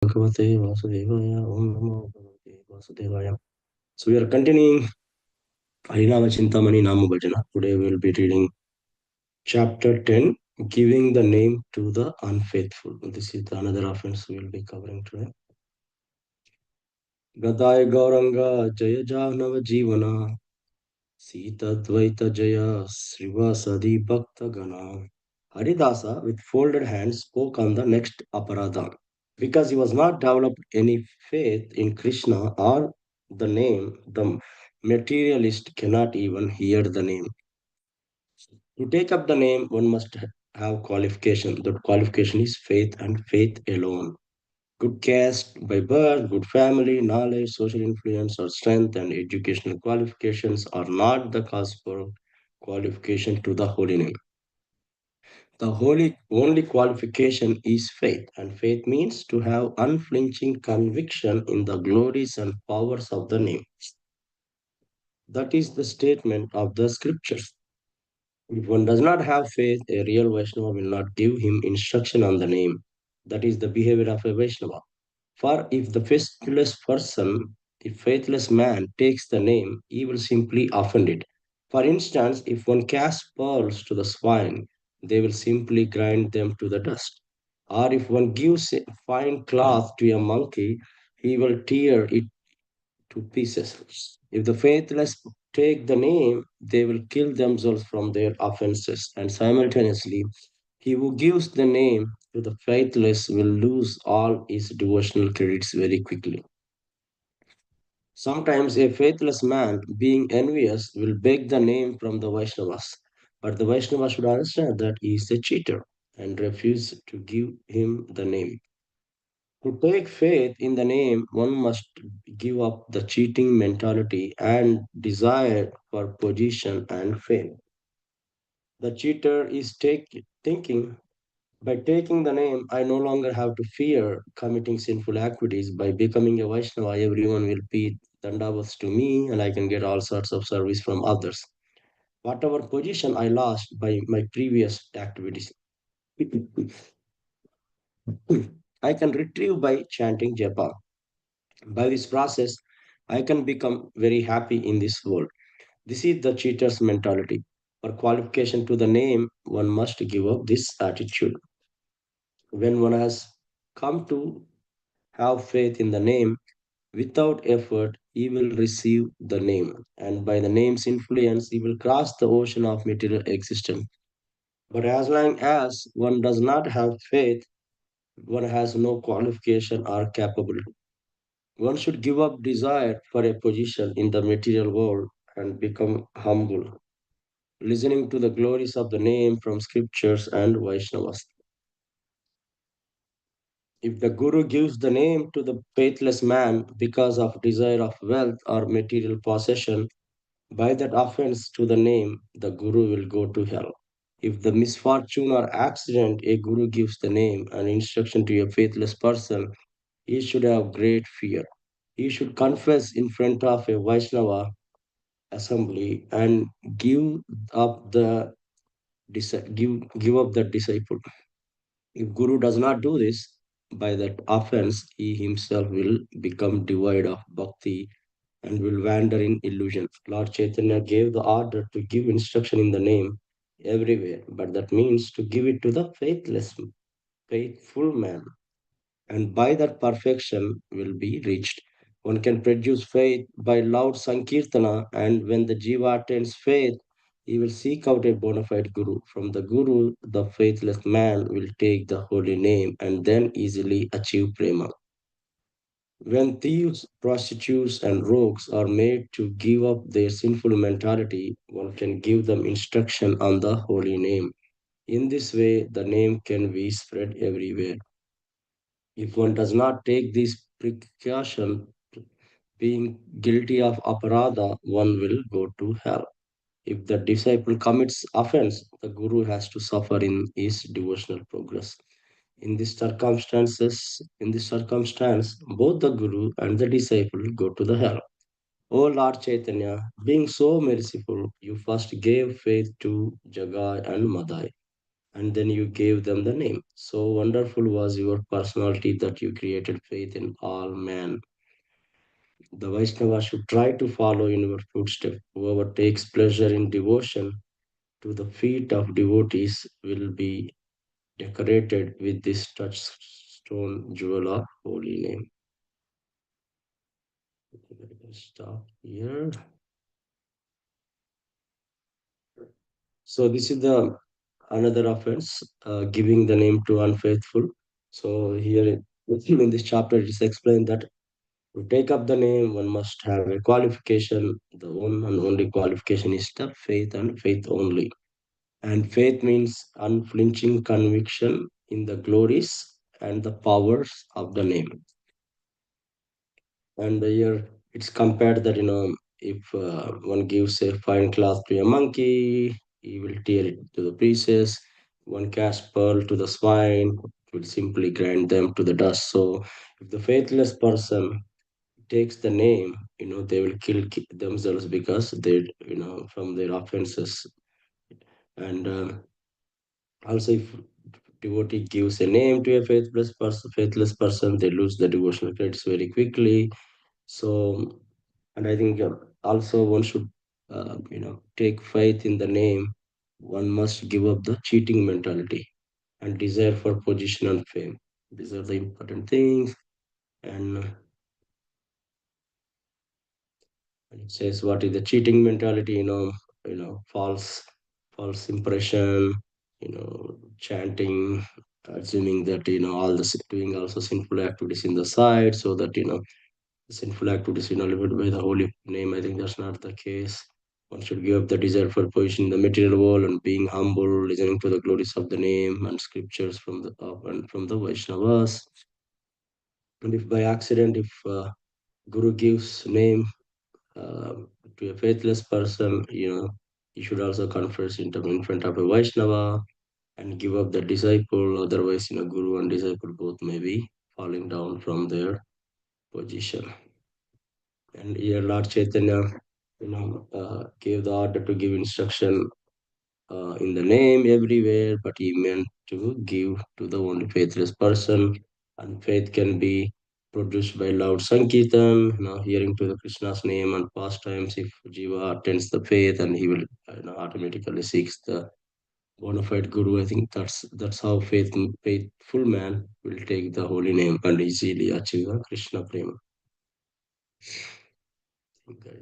Bhagavate Vasudevaya. Om Namo Bhagavate Vasudevaya. So we are continuing Harinama Cintamani Namu Bhajana. Today we will be reading chapter 10, giving the name to the unfaithful. This is the another offense we will be covering today. Gadaya Gauranga Jaya Janava Jivana Sita Dvaita Jaya Srivasadi Bhakta Gana. Haridasa, with folded hands, spoke on the next aparadha. Because he was not developed any faith in Krishna or the name, the materialist cannot even hear the name. To take up the name, one must have qualification. That qualification is faith and faith alone. Good caste by birth, good family, knowledge, social influence, or strength and educational qualifications are not the cause for qualification to the holy name. The holy only qualification is faith, and faith means to have unflinching conviction in the glories and powers of the name. That is the statement of the scriptures. If one does not have faith, a real Vaishnava will not give him instruction on the name. That is the behavior of a Vaishnava. For if the faithless person, the faithless man takes the name, he will simply offend it. For instance, if one casts pearls to the swine, they will simply grind them to the dust. Or if one gives a fine cloth to a monkey, he will tear it to pieces. If the faithless take the name, they will kill themselves from their offenses, and simultaneously, he who gives the name to the faithless will lose all his devotional credits very quickly. Sometimes a faithless man, being envious, will beg the name from the Vaishnavas, but the Vaishnavas should understand that he is a cheater and refuse to give him the name. To take faith in the name, one must give up the cheating mentality and desire for position and fame. The cheater is thinking, by taking the name, I no longer have to fear committing sinful activities. By becoming a Vaishnava, everyone will pay dandavats to me and I can get all sorts of service from others. Whatever position I lost by my previous activities, I can retrieve by chanting japa. By this process, I can become very happy in this world. This is the cheater's mentality. For qualification to the name, one must give up this attitude. When one has come to have faith in the name, without effort, he will receive the name, and by the name's influence, he will cross the ocean of material existence. But as long as one does not have faith, one has no qualification or capability. One should give up desire for a position in the material world and become humble, listening to the glories of the name from scriptures and Vaishnavas. If the Guru gives the name to the faithless man because of desire of wealth or material possession, by that offense to the name, the Guru will go to hell. If the misfortune or accident a Guru gives the name and instruction to a faithless person, he should have great fear. He should confess in front of a Vaishnava assembly and give up the give up the disciple. If Guru does not do this, by that offense, he himself will become devoid of bhakti and will wander in illusion. Lord Chaitanya gave the order to give instruction in the name everywhere, but that means to give it to the faithless, faithful man, and by that perfection will be reached. One can produce faith by loud sankirtana, and when the jiva attains faith, he will seek out a bona fide guru. From the guru, the faithless man will take the holy name and then easily achieve prema. When thieves, prostitutes, and rogues are made to give up their sinful mentality, one can give them instruction on the holy name. In this way, the name can be spread everywhere. If one does not take this precaution, being guilty of aparadha, one will go to hell. If the disciple commits offense, the guru has to suffer in his devotional progress. In this circumstance, both the guru and the disciple go to the hell. O Lord Chaitanya, being so merciful, you first gave faith to Jagai and Madai. and then you gave them the name. So wonderful was your personality that you created faith in all men. The Vaishnava should try to follow in your footsteps. Whoever takes pleasure in devotion to the feet of devotees will be decorated with this touchstone jewel of holy name. Stop here. So this is the another offense, giving the name to unfaithful. So here in this chapter, it is explained that to take up the name, one must have a qualification. The one and only qualification is the faith and faith only. And faith means unflinching conviction in the glories and the powers of the name. And here it's compared that, if one gives a fine cloth to a monkey, he will tear it to the pieces. One casts pearl to the swine, it will simply grind them to the dust. So if the faithless person takes the name, they will kill themselves because they, from their offenses. And also, if devotee gives a name to a faithless person, they lose the devotional credits very quickly. So, and I think also one should, take faith in the name. One must give up the cheating mentality and desire for position and fame. These are the important things. And it says what is the cheating mentality, false impression, chanting, assuming that, all the doing also sinful activities in the side, so that, the sinful activities, limited by the holy name. I think that's not the case. One should give up the desire for position in the material world and being humble, listening to the glories of the name and scriptures from the and from the Vaishnavas. And if by accident, if Guru gives name uh, to a faithless person, you should also confess in front of a Vaishnava and give up the disciple. Otherwise, Guru and disciple both may be falling down from their position. And here, Lord Chaitanya, gave the order to give instruction in the name everywhere, but he meant to give to the only faithless person. And faith can be produced by loud Sankirtan, hearing to the Krishna's name and pastimes. If Jiva attends the faith, and he will, automatically seeks the bona fide guru. I think that's how faithful man will take the holy name and easily achieve the Krishna prema. Okay.